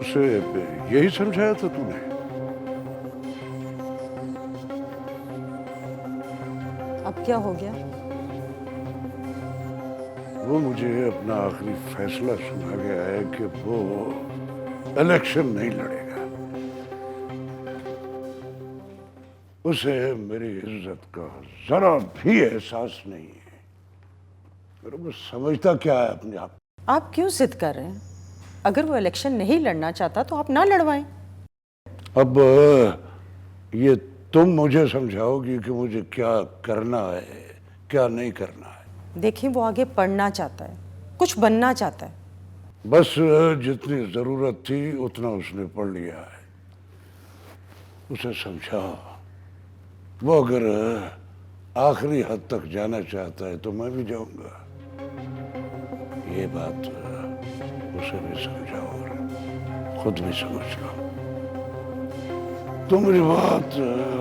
उसे यही समझाया था तूने? अब क्या हो गया? वो मुझे अपना आखिरी फैसला सुना गया है कि वो इलेक्शन नहीं लड़ेगा। उसे मेरी इज्जत का जरा भी एहसास नहीं है। और वो समझता क्या है अपने आप? आप क्यों जिद कर रहे हैं? अगर वो इलेक्शन नहीं लड़ना चाहता तो आप ना लड़वाएं। अब ये तुम मुझे समझाओगी कि मुझे क्या करना है, क्या नहीं करना है। देखिए, वो आगे पढ़ना चाहता है, कुछ बनना चाहता है। बस जितनी जरूरत थी उतना उसने पढ़ लिया है। उसे समझा। वो अगर आखिरी हद तक जाना चाहता है तो मैं भी जाऊंगा। ये बात उसे भी समझाओ और खुद भी समझ लो। तुम मेरी बात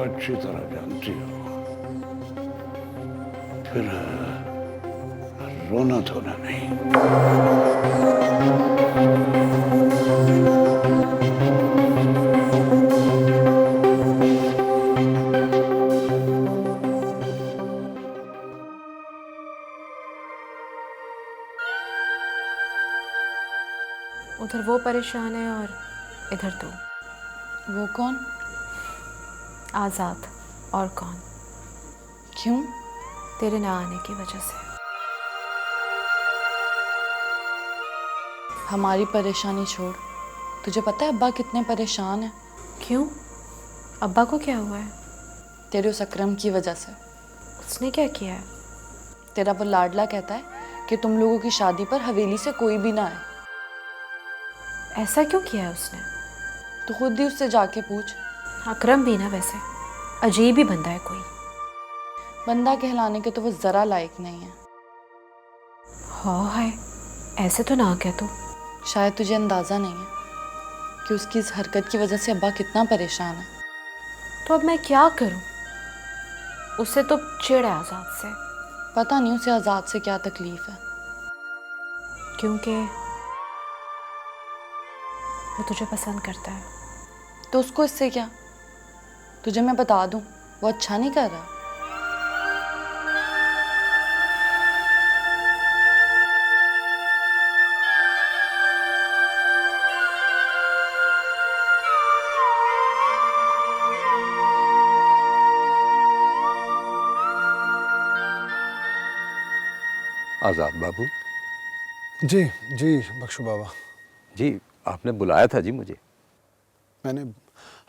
अच्छी तरह जानती हो। फिर रोना धोना नहीं। उधर वो परेशान है और इधर तू। वो कौन? आज़ाद। और कौन? क्यों? तेरे ना आने की वजह से। हमारी परेशानी छोड़, तुझे पता है अब्बा कितने परेशान हैं? क्यों? अब्बा को क्या हुआ है? तेरे उस अकरम की वजह से। उसने क्या किया है? तेरा वो लाडला कहता है कि तुम लोगों की शादी पर हवेली से कोई भी ना आए। ऐसा क्यों किया है उसने? तो खुद ही उससे जाके पूछ। अकरम भी ना वैसे अजीब ही बंदा है कोई। बंदा कहलाने के तो वो ज़रा लायक नहीं है। हाँ है, ऐसे तो ना कह तू। शायद तुझे अंदाज़ा नहीं है कि उसकी इस हरकत की वजह से अब्बा कितना परेशान है। तो अब मैं क्या करूं? उससे तो चिढ़ है आज़ाद से। पता नहीं उसे आज़ाद से क्या तकलीफ है। क्योंकि वो तुझे पसंद करता है। तो उसको इससे क्या? तुझे मैं बता दूं, वो अच्छा नहीं कर रहा। आज़ाद बाबू जी जी बख्शू बाबा। जी, आपने बुलाया था जी मुझे। मैंने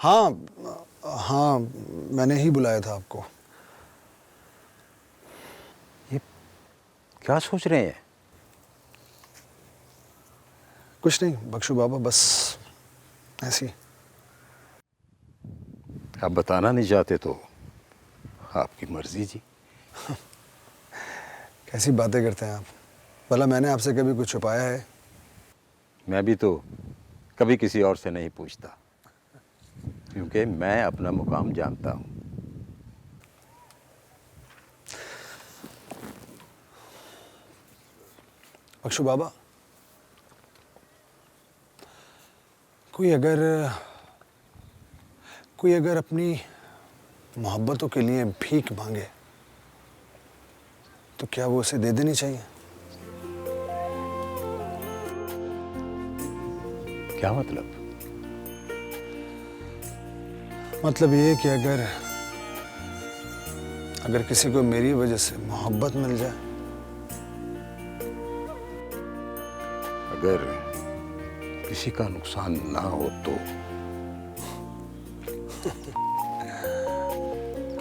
हाँ हाँ मैंने ही बुलाया था आपको। ये क्या सोच रहे हैं? कुछ नहीं बख्शू बाबा, बस ऐसी। आप बताना नहीं चाहते तो आपकी मर्जी जी। कैसी बातें करते हैं आप? भला मैंने आपसे कभी कुछ छुपाया है? मैं भी तो कभी किसी और से नहीं पूछता, क्योंकि मैं अपना मुकाम जानता हूँ। बख्शू बाबा, कोई अगर अपनी मोहब्बतों के लिए भीख मांगे तो क्या वो उसे दे देनी चाहिए? क्या मतलब? मतलब ये कि अगर किसी को मेरी वजह से मोहब्बत मिल जाए, अगर किसी का नुकसान ना हो तो।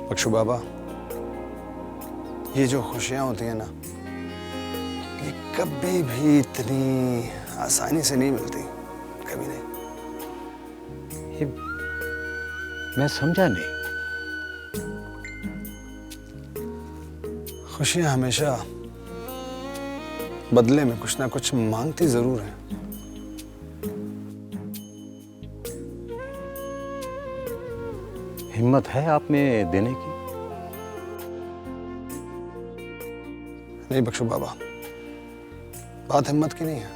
बख्शू बाबा, ये जो खुशियां होती हैं ना, ये कभी भी इतनी आसानी से नहीं मिलती, कभी नहीं। ये मैं समझा नहीं। खुशियां हमेशा बदले में कुछ ना कुछ मांगती जरूर है। हिम्मत है आप में देने की? नहीं बख्शू बाबा, बात हिम्मत की नहीं है,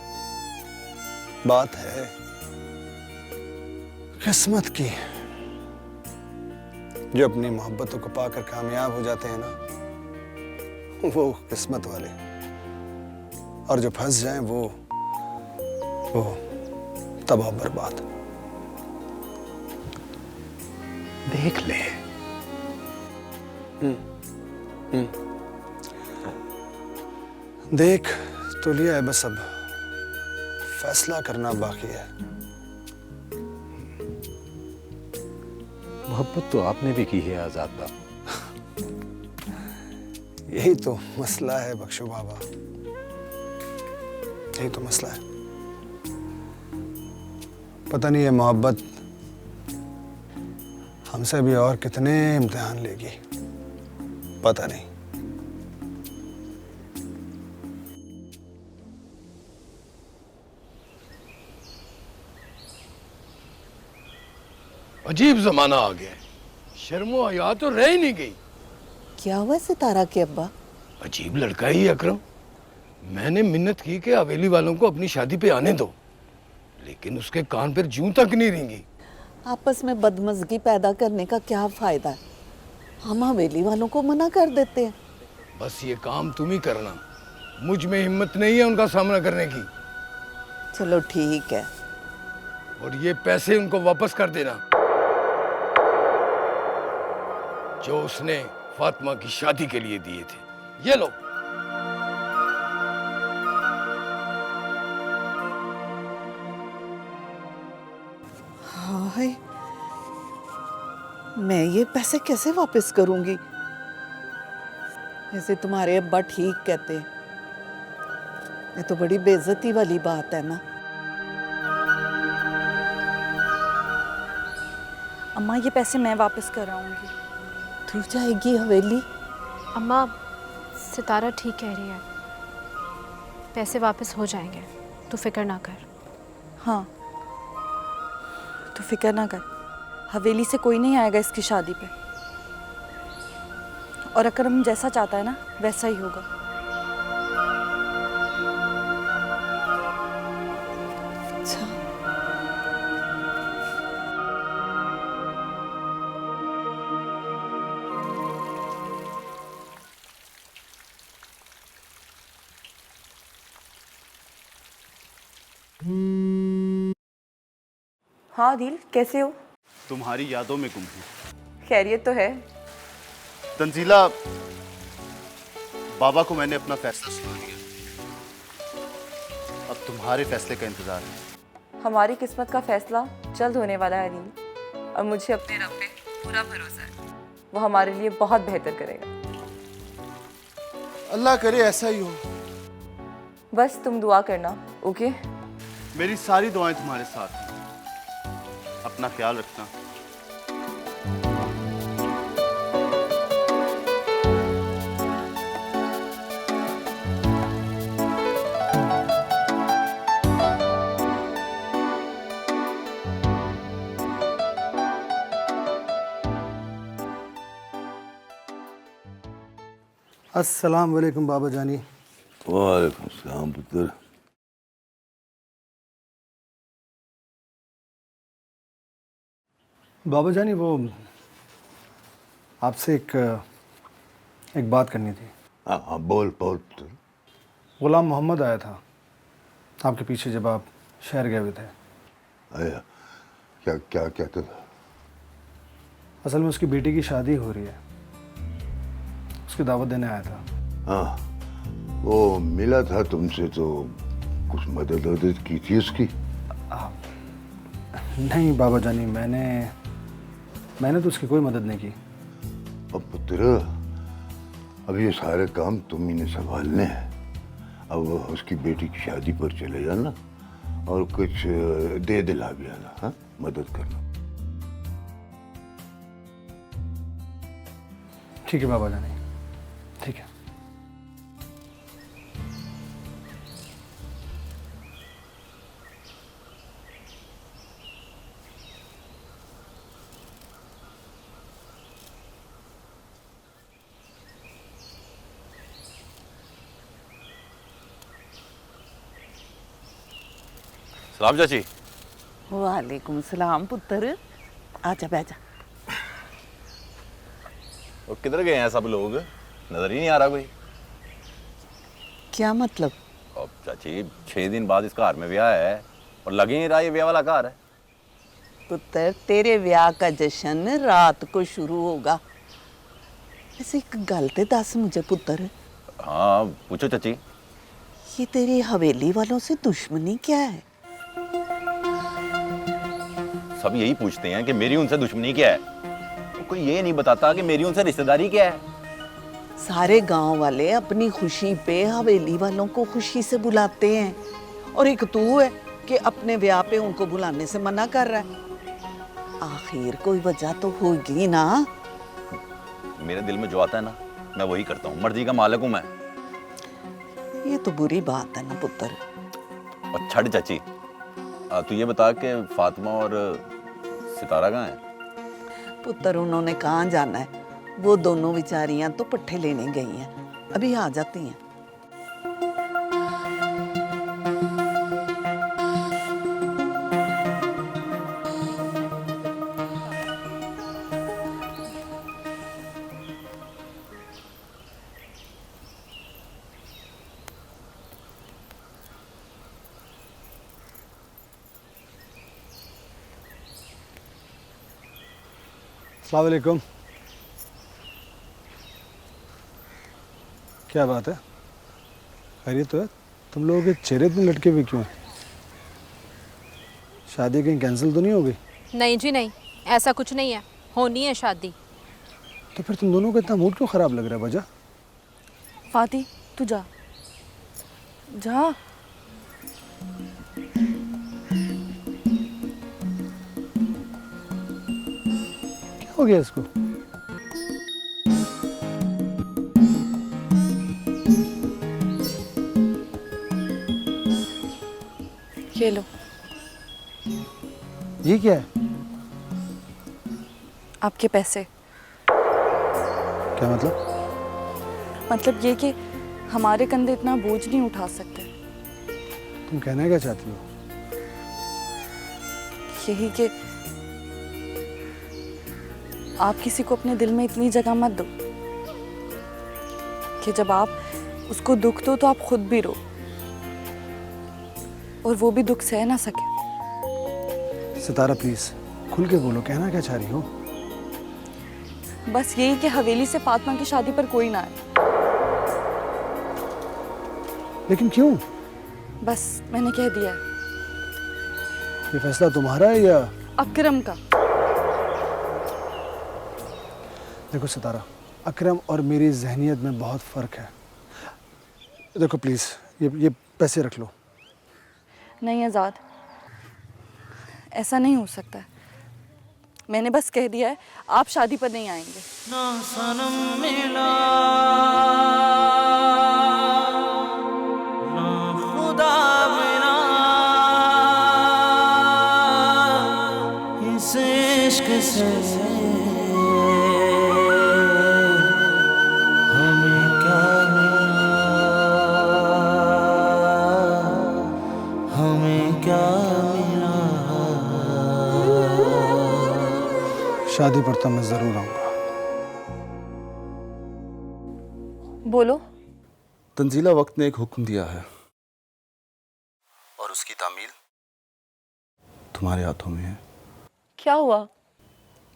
बात है किस्मत की। जो अपनी मोहब्बतों को पाकर कामयाब हो जाते हैं ना, वो किस्मत वाले, और जो फंस जाएं वो तबाह बर्बाद। देख ले। देख तो लिया है, बस अब फैसला करना बाकी है। मोहब्बत तो आपने भी की है आजाद बाबू। यही तो मसला है बख्शू बाबा, यही तो मसला है। पता नहीं ये मोहब्बत हमसे भी और कितने इम्तिहान लेगी, पता नहीं। अजीब जमाना आ गया है। शर्मो हया तो रह ही नहीं गई। क्या हुआ सितारा के अब्बा? अजीब लड़का ही अकरम। मैंने मिन्नत की कि हवेली वालों को अपनी शादी पे आने दो, लेकिन उसके कान पर जूं तक नहीं रेंगी। आपस में बदमजगी पैदा करने का क्या फायदा है? हम हवेली वालों को मना कर देते हैं। बस ये काम तुम ही करना, मुझ में हिम्मत नहीं है उनका सामना करने की। चलो ठीक है। और ये पैसे उनको वापस कर देना जो उसने फातिमा की शादी के लिए दिए थे। ये लो। हाय, मैं ये पैसे कैसे वापस करूंगी? ऐसे तुम्हारे अब्बा ठीक कहते हैं, ये तो बड़ी बेइज्जती वाली बात है ना। अम्मा ये पैसे मैं वापस कराऊंगी। तू जाएगी हवेली? अम्मा, सितारा ठीक कह रही है, पैसे वापस हो जाएंगे, तू फिक्र ना कर। हाँ, तू फिक्र ना कर, हवेली से कोई नहीं आएगा इसकी शादी पे, और अकरम जैसा चाहता है ना वैसा ही होगा। अच्छा, हाँ दिल, कैसे हो? तुम्हारी यादों में गुम हूँ। खैरियत तो है। तंजीला, बाबा को मैंने अपना फैसला सुना दिया, अब तुम्हारे फैसले का इंतजार है। हमारी किस्मत का फैसला जल्द होने वाला है दिल, और मुझे अपने रब पे पूरा भरोसा है, वो हमारे लिए बहुत बेहतर करेगा। अल्लाह करे ऐसा ही हो। बस तुम दुआ करना, ओके? मेरी सारी दुआएं तुम्हारे साथ हैं, अपना ख्याल रखना। अस्सलाम वालेकुम बाबा जानी। वालेकुम सलाम पुत्र। बाबा जानी, वो आपसे एक बात करनी थी। हाँ हाँ, बोल बोल पुत्र। गुलाम मोहम्मद आया था आपके पीछे जब आप शहर गए हुए थे। आया, क्या क्या कहता था? असल में उसकी बेटी की शादी हो रही है, उसकी दावत देने आया था। हाँ, वो मिला था तुमसे तो कुछ मदद की थी उसकी? नहीं बाबा जानी, मैंने तो उसकी कोई मदद नहीं की। अब पुत्र, अब ये सारे काम तुम ही ने संभालने हैं। अब उसकी बेटी की शादी पर चले जाना और कुछ दे दिला भी आना। हाँ, मदद करना। ठीक है बाबा जानी, ठीक है। सलाम चाची। वालेकुम सलाम पुत्र, आजा बैजा। और किधर गए हैं सब लोग, नजर ही नहीं आ रहा कोई। क्या मतलब? अब चाची 6 दिन बाद इस घर में ब्याह है और लगे नहीं रहा ये ब्याह वाला घर है। पुत्र तेरे ब्याह का जश्न रात को शुरू होगा। वैसे एक गल ते दस मुझे पुत्र, हाँ पूछो चाची। ये तेरी हवेली वालों से दुश्मनी क्या है? सब यही पूछते हैं कि मेरी उनसे दुश्मनी क्या है, तो कोई ये नहीं बताता कि मेरी उनसे रिश्तेदारी क्या है। सारे गांव वाले अपनी खुशी पे हवेली वालों को खुशी से बुलाते हैं, और एक तू है कि अपने ब्याह पे उनको बुलाने से मना कर रहा है। आखिर कोई वजह तो होगी ना। मेरे दिल में जो आता है ना मैं वही करता हूँ, मर्जी का मालिक हूँ मैं। ये तो बुरी बात है ना पुत्र। और छड़ चाची, तू ये बता कि फातिमा और सितारा कहाँ है? पुत्र उन्होंने कहाँ जाना है, वो दोनों बेचारियां तो पट्टे लेने गई हैं, अभी आ जाती हैं। अस्सलाम वालेकुम। क्या बात है, खैरियत तो है? तुम लोगों के चेहरे इतने लटके हुए क्यों हैं? शादी कहीं कैंसिल तो नहीं हो गई? नहीं जी नहीं, ऐसा कुछ नहीं है, होनी है शादी। तो फिर तुम दोनों का इतना मूड क्यों खराब लग रहा है वजह? फाती तू जा जा। क्या हो गया इसको? ये लो। ये क्या है? आपके पैसे। क्या मतलब? मतलब ये कि हमारे कंधे इतना बोझ नहीं उठा सकते। तुम कहना क्या चाहती हो? यही कि आप किसी को अपने दिल में इतनी जगह मत दो कि जब आप उसको दुख दो तो आप खुद भी रो और वो भी दुख सह ना सके। सितारा प्लीज खुल के बोलो, कहना क्या चाह रही हो? बस यही कि हवेली से फातिमा की शादी पर कोई ना आए। लेकिन क्यों? बस मैंने कह दिया है। ये फैसला तुम्हारा है या अकरम का? देखो सितारा, अकरम और मेरी जहनियत में बहुत फ़र्क है। देखो प्लीज़ ये पैसे रख लो। नहीं आज़ाद, ऐसा नहीं हो सकता है। मैंने बस कह दिया है आप शादी पर नहीं आएंगे। ना सनम मिला ना खुदा मिला, इस इश्क से हमें क्या मिला, हमें क्या मिला। शादी पर तो मैं ज़रूर आऊँगा। बोलो। तंजीला वक्त ने एक हुक्म दिया है और उसकी तामील तुम्हारे हाथों में है। क्या हुआ?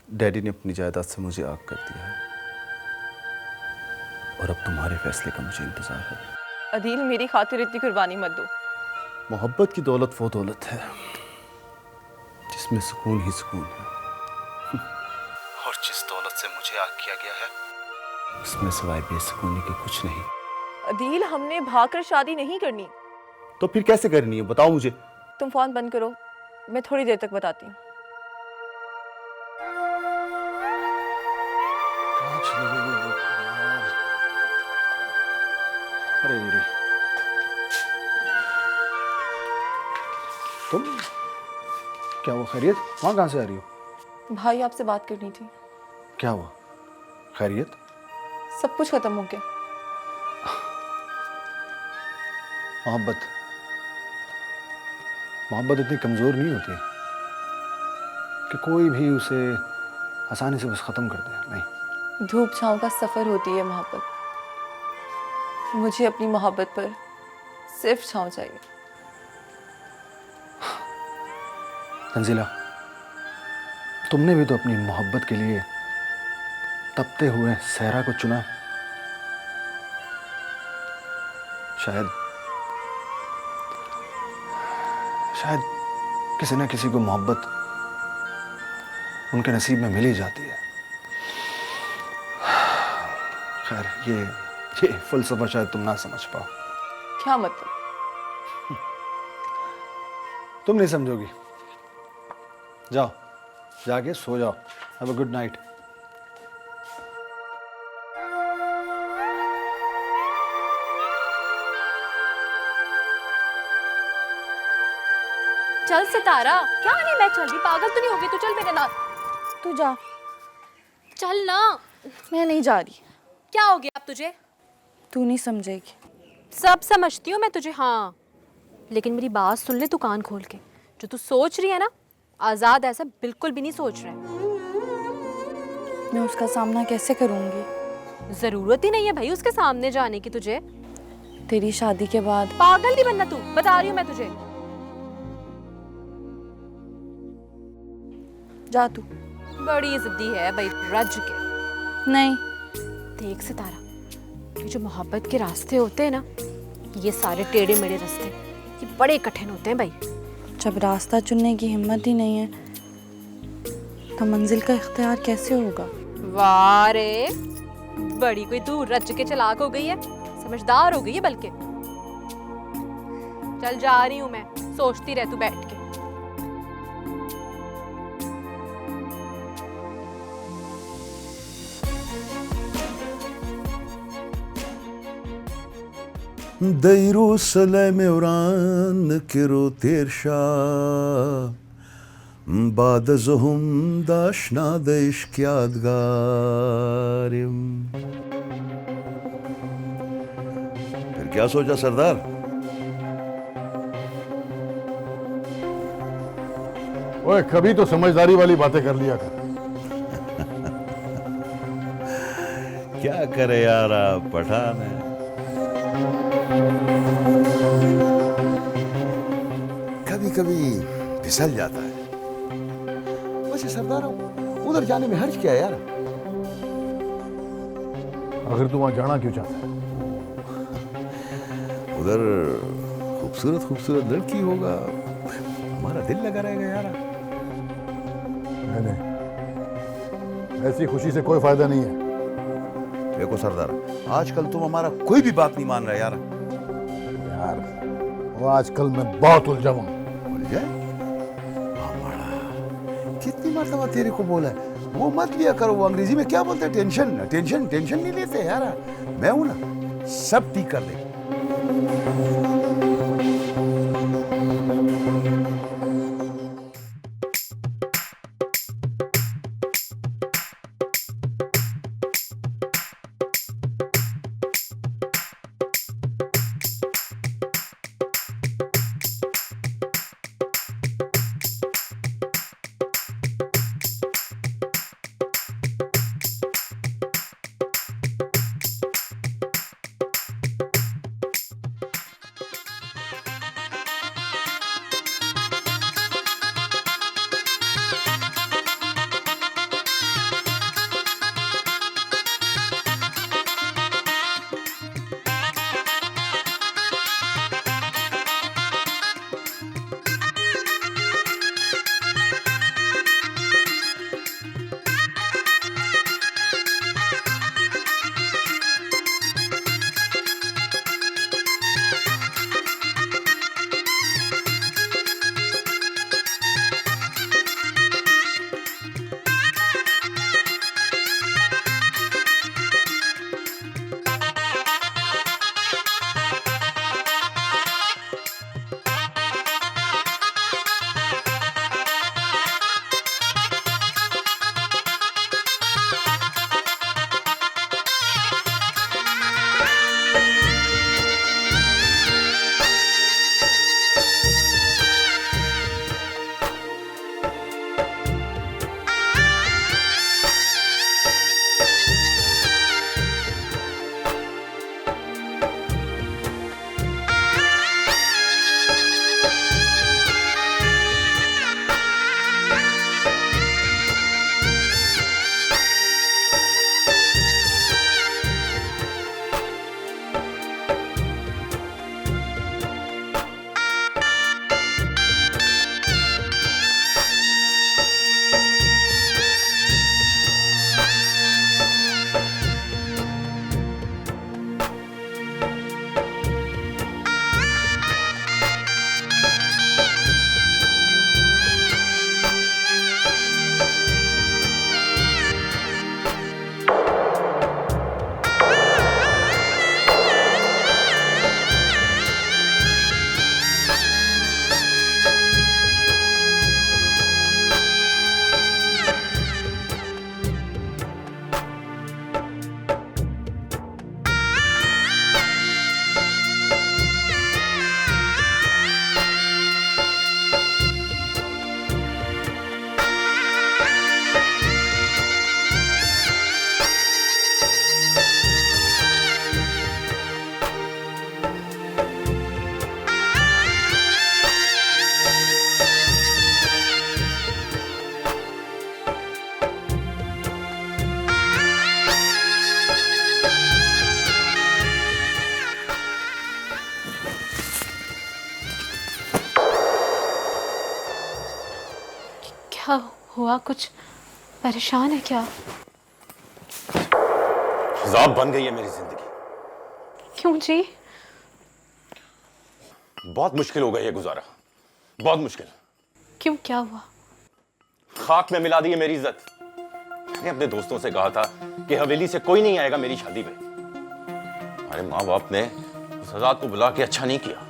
डैडी ने अपनी जायदाद से मुझे आग कर दिया है और अब तुम्हारे फैसले का मुझे इंतजार है। अदील, मेरी खातिर इतनी कुर्बानी मत दो। मोहब्बत की दौलत वो दौलत है जिसमें सुकून ही सुकून है, और जिस दौलत से मुझे आग किया गया है उसमें सिवाय बेसुकूनी के कुछ नहीं। अदील, हमने भागकर शादी नहीं करनी। तो फिर कैसे करनी है बताओ मुझे। तुम फोन बंद करो, मैं थोड़ी देर तक बताती हूँ। अरे रे, तुम क्या हुआ? खैरियत? वहाँ कहाँ से आ रही हो? भाई, आपसे बात करनी थी। क्या हुआ? खैरियत? सब कुछ खत्म हो गया। मोहब्बत मोहब्बत इतनी कमज़ोर नहीं होती। कि कोई भी उसे आसानी से बस ख़त्म कर दे। नहीं, धूप छाँव का सफ़र होती है मोहब्बत। मुझे अपनी मोहब्बत पर सिर्फ छाँव चाहिए। तंजीला, तुमने भी तो अपनी मोहब्बत के लिए तपते हुए सहरा को चुना है। शायद किसी न किसी को मोहब्बत उनके नसीब में मिल ही जाती है। खैर, ये फलसफा शायद तुम ना समझ पाओ। क्या मतलब? तुम नहीं समझोगी। जाओ, जाके सो जाओ। Have a good night. चल सितारा, क्या नहीं मैं चल रही, पागल तो नहीं होगी तू? चल मेरे साथ। तू जा। चल ना। मैं नहीं जा रही। क्या हो गया अब तुझे? तू नहीं समझेगी। सब समझती हूँ मैं तुझे, हाँ, लेकिन मेरी बात सुन ले तू कान खोल के। जो तू सोच रही है ना, आज़ाद ऐसा बिल्कुल भी नहीं सोच रहा है। मैं उसका सामना कैसे करूँगी? ज़रूरत ही नहीं है भाई उसके सामने जाने की तुझे। तेरी शादी के बाद। पागल नहीं बनना तू, बता रही हूँ मैं तुझे। जा तू। बड़ी जिद्दी है भाई, रज के। नहीं। देख सितारा, ये जो मोहब्बत के रास्ते होते हैं ना, ये सारे टेढ़े मेढ़े रास्ते, ये बड़े कठिन होते हैं भाई। जब रास्ता चुनने की हिम्मत ही नहीं है तो मंजिल का इख्तियार कैसे होगा? वाह रे, बड़ी कोई तू रच के चलाक हो गई है, समझदार हो गई है बल्कि। चल जा रही हूँ मैं, सोचती रह तू बैठ के। Deyru seleme oran kiro tersha Bad zuhum dashna desh yadgarim फिर क्या सोचा सरदार? ओए, कभी तो समझदारी वाली बातें कर लिया कर। क्या करे यार, पठान है। कभी कभी फिसल जाता है। वैसे सरदार, उधर जाने में हर्ज क्या है यार? आखिर तू वहां जाना क्यों चाहता है? उधर खूबसूरत खूबसूरत लड़की होगा, हमारा दिल लगा रहेगा यार। नहीं, ऐसी खुशी से कोई फायदा नहीं है। देखो सरदार, आजकल तुम हमारा कोई भी बात नहीं मान रहे यार। वो आजकल मैं बहुत उलझा हूं। उलझा? कितनी मर्तबा तेरे को बोला है वो मत लिया करो। वो अंग्रेजी में क्या बोलते हैं? टेंशन टेंशन टेंशन नहीं लेते यार। मैं हूं ना, सब ठीक कर दे। हुआ? कुछ परेशान है क्या? अजाब बन गई है मेरी जिंदगी। क्यों जी? बहुत मुश्किल हो गई है गुजारा, बहुत मुश्किल। क्यों, क्या हुआ? खाक में मिला दी है मेरी इज्जत। मैंने अपने दोस्तों से कहा था कि हवेली से कोई नहीं आएगा मेरी शादी पे। हमारे माँ बाप ने उस आजाद को बुला के अच्छा नहीं किया।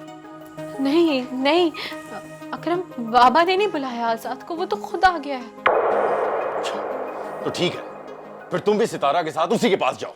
नहीं नहीं अकरम, बाबा ने नहीं बुलाया आजाद को, वो तो खुद आ गया है। तो ठीक है, फिर तुम भी सितारा के साथ उसी के पास जाओ।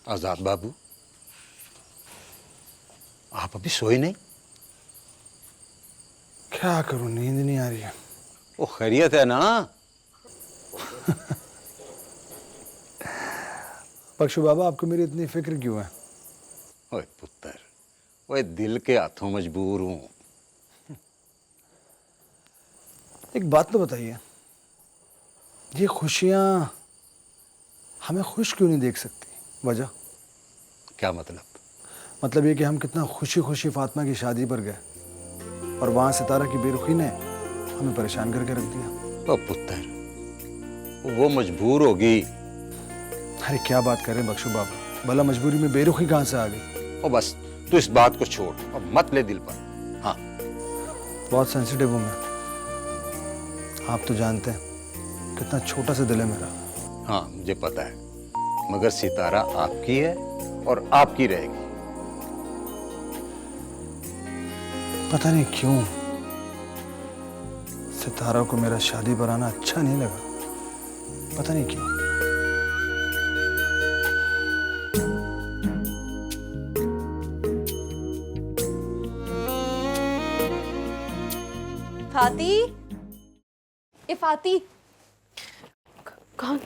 आजाद बाबू, आप अभी सोए नहीं? क्या करूं, नींद नहीं आ रही है। वो खैरियत है ना? बख्शू बाबा, आपको मेरी इतनी फिक्र क्यों है? ओए पुत्र, ओए दिल के हाथों मजबूर हूं। एक बात तो बताइए, ये खुशियां हमें खुश क्यों नहीं देख सकती? वजह क्या मतलब? मतलब ये कि हम कितना खुशी खुशी फातिमा की शादी पर गए और वहां सितारा की बेरुखी ने हमें परेशान करके रख दिया। ओ पुत्र, वो मजबूर होगी। अरे क्या बात कर रहे हैं बख्शू बाबा, भला मजबूरी में बेरुखी कहाँ से आ गई? ओ बस तू इस बात को छोड़ और मत ले दिल पर। हाँ, बहुत सेंसिटिव हूँ मैं, आप तो जानते हैं कितना छोटा सा दिल है मेरा। हाँ मुझे पता है, मगर सितारा आपकी है और आपकी रहेगी। पता नहीं क्यों सितारा को मेरा शादी पर आना अच्छा नहीं लगा, पता नहीं क्यों। फाती, ए फाती। कौन?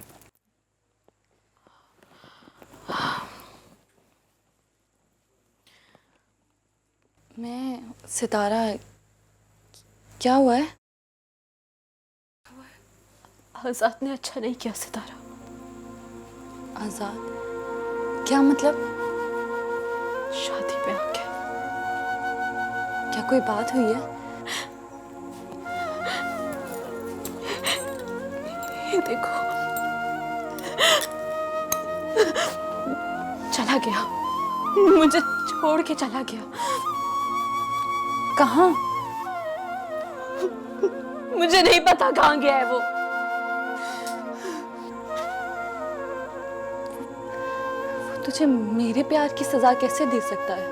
मैं सितारा, क्या हुआ है? आजाद ने अच्छा नहीं किया सितारा। आजाद? क्या मतलब? शादी पे आके। क्या कोई बात हुई है? ये देखो, चला गया, मुझे छोड़ के चला गया। कहाँ? मुझे नहीं पता कहाँ गया है वो। तुझे मेरे प्यार की सजा कैसे दे सकता है?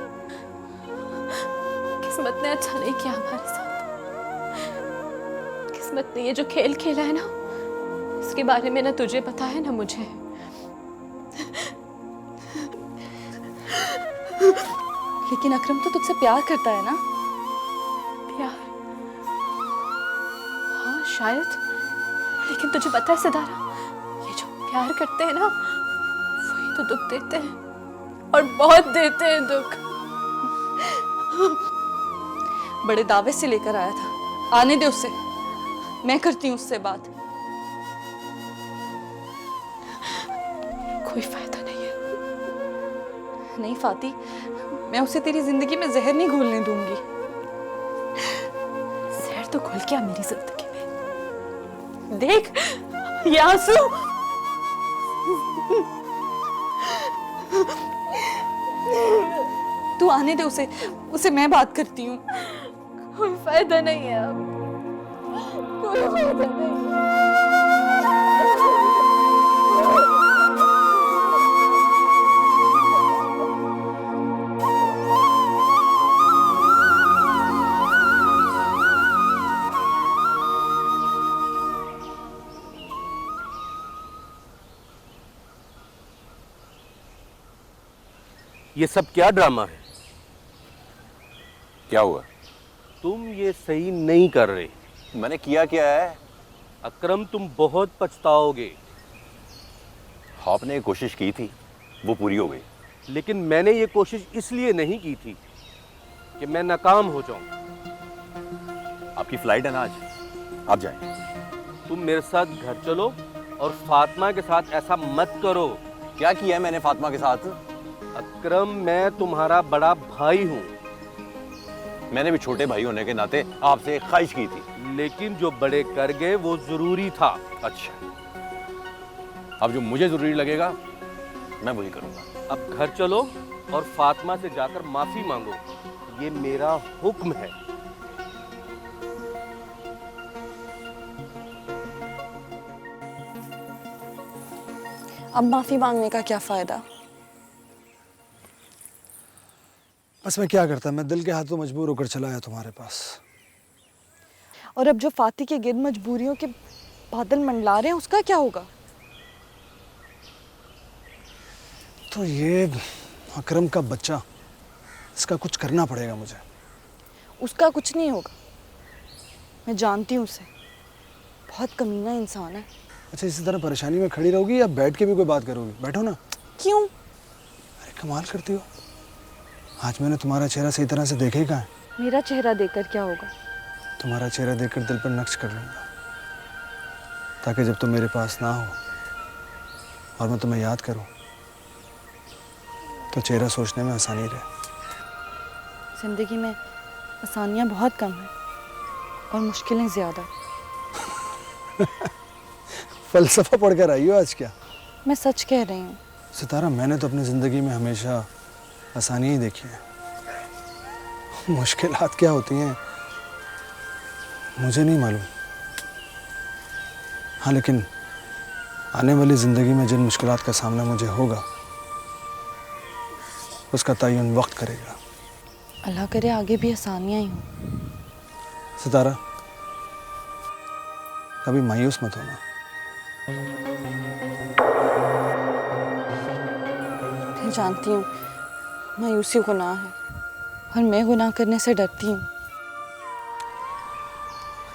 किस्मत ने अच्छा नहीं किया हमारे साथ। किस्मत ने ये जो खेल खेला है ना, इसके बारे में ना तुझे पता है ना मुझे। लेकिन अकरम तो तुझसे प्यार करता है ना? प्यार? हाँ शायद, लेकिन तुझे पता है सितारा, ये जो प्यार करते हैं ना, वही तो दुख देते हैं, और बहुत देते हैं दुख। बड़े दावे से लेकर आया था, आने दे उसे, मैं करती हूँ उससे बात। कोई फायदा नहीं है। नहीं फाती, मैं उसे तेरी जिंदगी में जहर नहीं घोलने दूंगी। जहर तो घुल गया मेरी जिंदगी में। देख ये आंसू। तू आने दे उसे, उसे मैं बात करती हूँ। कोई फायदा नहीं है अब, कोई फायदा नहीं। ये सब क्या ड्रामा है? क्या हुआ? तुम ये सही नहीं कर रहे। मैंने किया क्या है? अकरम, तुम बहुत पछताओगे। आपने एक कोशिश की थी, वो पूरी हो गई। लेकिन मैंने ये कोशिश इसलिए नहीं की थी कि मैं नाकाम हो जाऊं। आपकी फ्लाइट है ना आज, आप जाएं। तुम मेरे साथ घर चलो और फातिमा के साथ ऐसा मत करो। क्या किया है मैंने फातिमा के साथ? अकरम, मैं तुम्हारा बड़ा भाई हूँ। मैंने भी छोटे भाई होने के नाते आपसे एक ख्वाहिश की थी। लेकिन जो बड़े कर गए वो जरूरी था। अच्छा, अब जो मुझे जरूरी लगेगा मैं वही करूंगा। अब घर चलो और फातिमा से जाकर माफी मांगो, ये मेरा हुक्म है। अब माफी मांगने का क्या फायदा? बस मैं क्या करता, मैं दिल के हाथों मजबूर होकर चला आया तुम्हारे पास। और अब जो फाती के गिर्द मजबूरियों के बादल मंडला रहे हैं, उसका क्या होगा? तो ये अकरम का बच्चा, इसका कुछ करना पड़ेगा मुझे। उसका कुछ नहीं होगा, मैं जानती हूँ उसे, बहुत कमीना इंसान है। अच्छा, इसी तरह परेशानी में खड़ी रहोगी या बैठ के भी कोई बात करोगी? बैठो ना। क्यों? अरे कमाल करती हो, आज मैंने तुम्हारा चेहरा सही तरह से देखा ही कहाँ है। मेरा चेहरा देखकर क्या होगा? तुम्हारा चेहरा देखकर दिल पर नक्श कर लूँगा, ताकि जब तुम मेरे पास ना हो और मैं तुम्हें याद करूँ तो चेहरा सोचने में आसानी रहे। जिंदगी में आसानियाँ बहुत कम हैं और मुश्किलें ज़्यादा। फलसफा पढ़कर आई हो आज क्या? मैं सच कह रही हूँ। सितारा, मैंने तो अपनी ज़िंदगी में हमेशा आसानी ही देखी है। मुश्किलात क्या होती हैं मुझे नहीं मालूम। हाँ, लेकिन आने वाली ज़िंदगी में जिन मुश्किलात का सामना मुझे होगा उसका तयन वक्त करेगा। अल्लाह करे आगे भी आसानियाँ ही हों। सितारा, कभी मायूस मत होना। मैं जानती हूँ मायूसी गुनाह है और मैं गुनाह करने से डरती हूँ।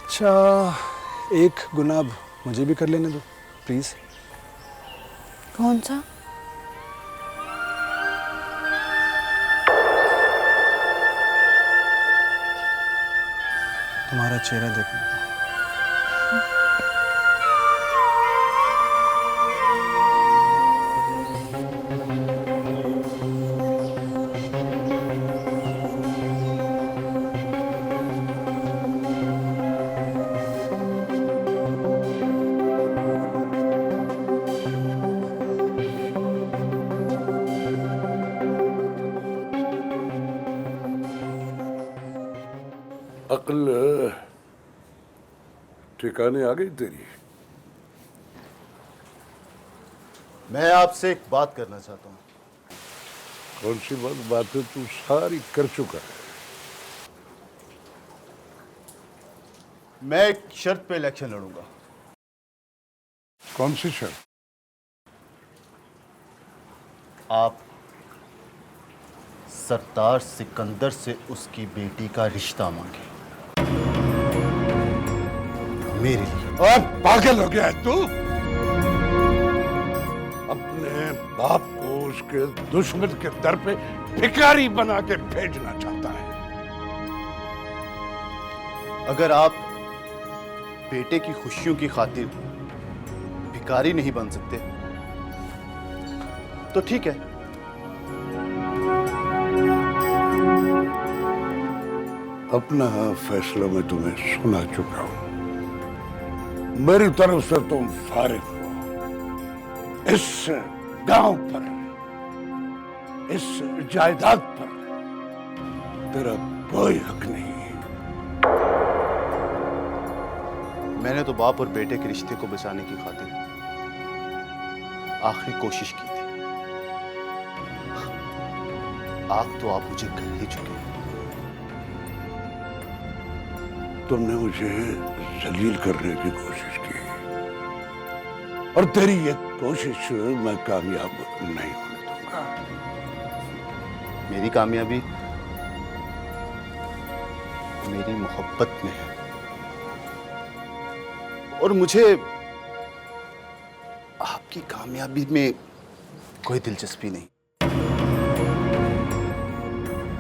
अच्छा, एक गुनाह मुझे भी कर लेने दो प्लीज़। कौन सा? तुम्हारा चेहरा देखने का। अक्ल ठिकाने आ गई तेरी? मैं आपसे एक बात करना चाहता हूँ। कौन सी बातें तू सारी कर चुका है। मैं एक शर्त पे इलेक्शन लड़ूंगा। कौन सी शर्त? आप सरदार सिकंदर से उसकी बेटी का रिश्ता मांगे मेरे लिए। और पागल हो गया है तू? अपने बाप को उसके दुश्मन के दर पे भिखारी बना के भेजना चाहता है। अगर आप बेटे की खुशियों की खातिर भिखारी नहीं बन सकते तो ठीक है। अपना फैसला मैं तुम्हें सुना चुका हूं। मेरी तरफ से तुम फारिग हो। इस गांव पर, इस जायदाद पर तेरा कोई हक नहीं। मैंने तो बाप और बेटे के रिश्ते को बचाने की खातिर आखिरी कोशिश की थी। आग तो आप मुझे कर ही चुके हैं। तुमने मुझे जलील करने की कोशिश की और तेरी ये कोशिश मैं कामयाब नहीं होने दूंगा। मेरी कामयाबी मेरी मोहब्बत में है और मुझे आपकी कामयाबी में कोई दिलचस्पी नहीं।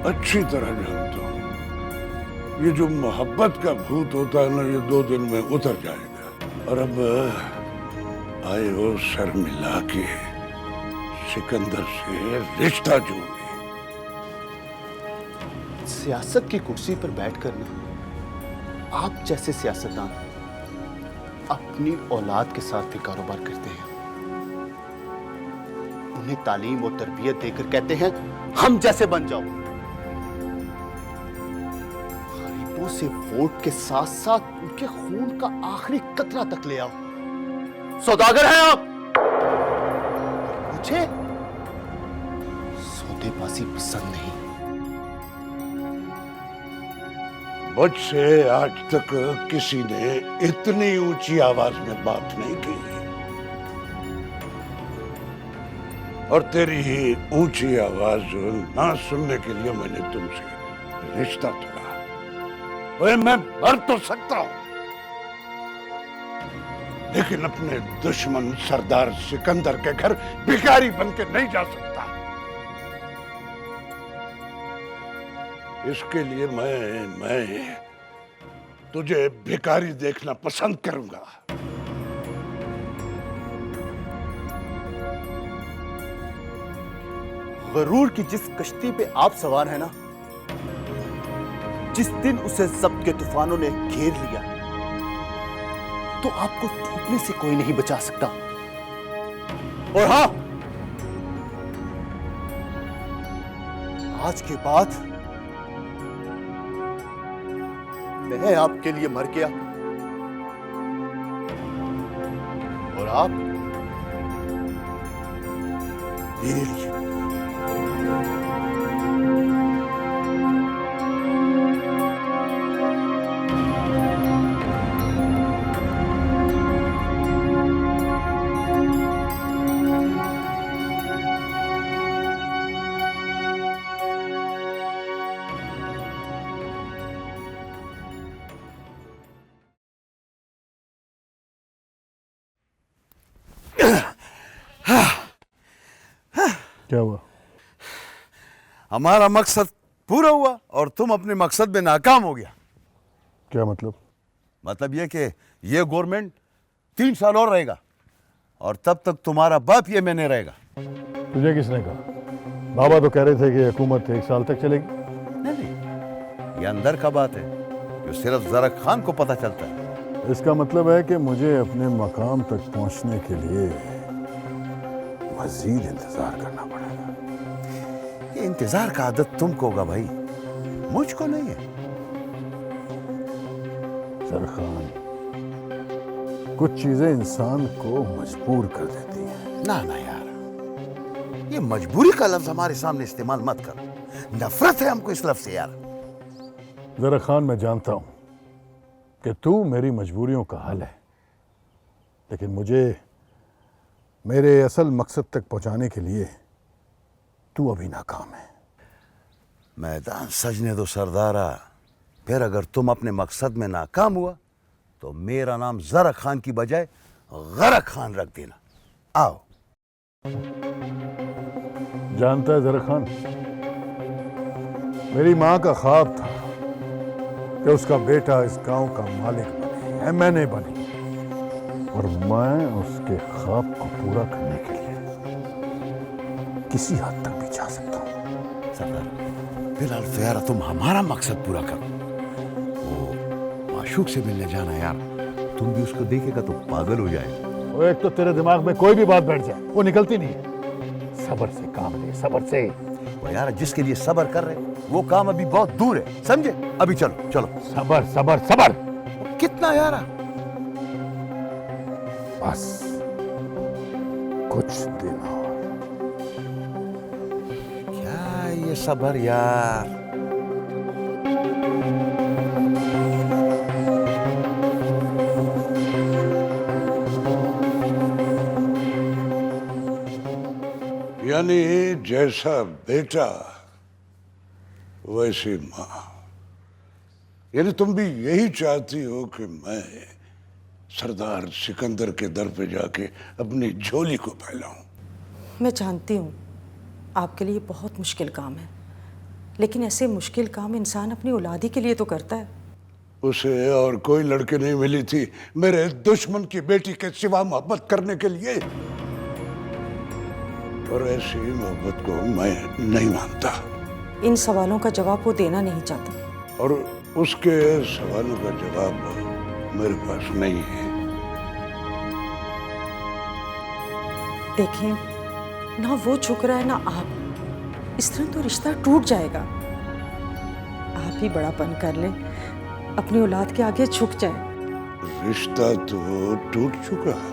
अच्छी तरह जानता हूं, ये जो मोहब्बत का भूत होता है ना, ये 2 दिन में उतर जाएगा। और अब आए हो सर मिला के सिकंदर से रिश्ता जोड़ने। सियासत की कुर्सी पर बैठकर ना आप जैसे सियासतदान अपनी औलाद के साथ भी कारोबार करते हैं, उन्हें तालीम और तरबियत देकर कहते हैं हम जैसे बन जाओ। गरीबों से वोट के साथ साथ उनके खून का आखिरी कतरा तक ले आओ। सौदागर हैं आप। मुझे सौदेबाजी पसंद नहीं। मुझ से आज तक किसी ने इतनी ऊंची आवाज में बात नहीं की, और तेरी ही ऊंची आवाज ना सुनने के लिए मैंने तुमसे रिश्ता तोड़ा। ओए, मैं मर तो सकता हूं, लेकिन अपने दुश्मन सरदार सिकंदर के घर भिखारी बनके नहीं जा सकता। इसके लिए मैं तुझे भिखारी देखना पसंद करूंगा। गरूर की जिस कश्ती पे आप सवार हैं ना, जिस दिन उसे जब्त के तूफानों ने घेर लिया तो आपको डूबने से कोई नहीं बचा सकता। और हां, आज के बाद मैं आपके लिए मर गया और आप मेरे लिए। क्या हुआ? हमारा मकसद पूरा हुआ और तुम अपने मकसद में नाकाम हो गया। क्या मतलब? मतलब ये कि ये गवर्नमेंट 3 साल और रहेगा और तब तक तुम्हारा बाप ये मैंने रहेगा। तुझे किसने कहा? बाबा तो कह रहे थे कि हुकूमत 1 साल तक चलेगी। नहीं, ये अंदर का बात है जो सिर्फ जरा खान को पता चलता है। इसका मतलब है कि मुझे अपने मकाम तक पहुंचने के लिए मजीद इंतजार करना पड़ेगा। ये इंतजार का आदत तुमको होगा भाई, मुझको नहीं है। सरखान, कुछ चीजें इंसान को मजबूर कर देती हैं। ना ना यार, ये मजबूरी का लफ्ज हमारे सामने इस्तेमाल मत कर। नफरत है हमको इस लफ्ज से यार। जरा खान, मैं जानता हूं कि तू मेरी मजबूरियों का हल है, लेकिन मुझे मेरे असल मकसद तक पहुंचाने के लिए तू अभी नाकाम है। मैदान सजने दो सरदारा, फिर अगर तुम अपने मकसद में नाकाम हुआ तो मेरा नाम जरा खान की बजाय गरा खान रख देना। आओ। जानता है जरा खान, मेरी मां का ख्वाब था कि उसका बेटा इस गांव का मालिक बने, एमएनए बने, और मैं उसके ख्वाब को पूरा करने के लिए किसी हद तक भी जा सकता हूं। सरदार, फिलहाल तो यार तुम हमारा मकसद पूरा करो। वो माशूक से मिलने जाना यार, तुम भी उसको देखेगा तो पागल हो जाएगा। वो एक तो तेरे दिमाग में कोई भी बात बैठ जाए, वो निकलती नहीं है। सब्र से काम ले, सब्र से। वो यार जिसके लिए सब्र कर रहे वो काम अभी बहुत दूर है, समझे? अभी चलो चलो। सब्र सब्र सब्र। कितना यार? बस कुछ दिन और। क्या ये सब्र यार? यानी जैसा बेटा वैसे माँ, यानी तुम भी यही चाहती हो कि मैं सरदार सिकंदर के दर पे जाके अपनी झोली को फैलाऊं? मैं जानती हूँ आपके लिए बहुत मुश्किल काम है, लेकिन ऐसे मुश्किल काम इंसान अपनी औलादी के लिए तो करता है। उसे और कोई लड़की नहीं मिली थी मेरे दुश्मन की बेटी के सिवा मोहब्बत करने के लिए, और ऐसी मोहब्बत को मैं नहीं मानता। इन सवालों का जवाब वो देना नहीं चाहता, और उसके सवालों का जवाब मेरे पास नहीं है। देखिए, ना वो झुक रहा है ना आप। इस तरह तो रिश्ता टूट जाएगा। आप ही बड़ापन कर ले, अपनी औलाद के आगे झुक जाए। रिश्ता तो टूट चुका है।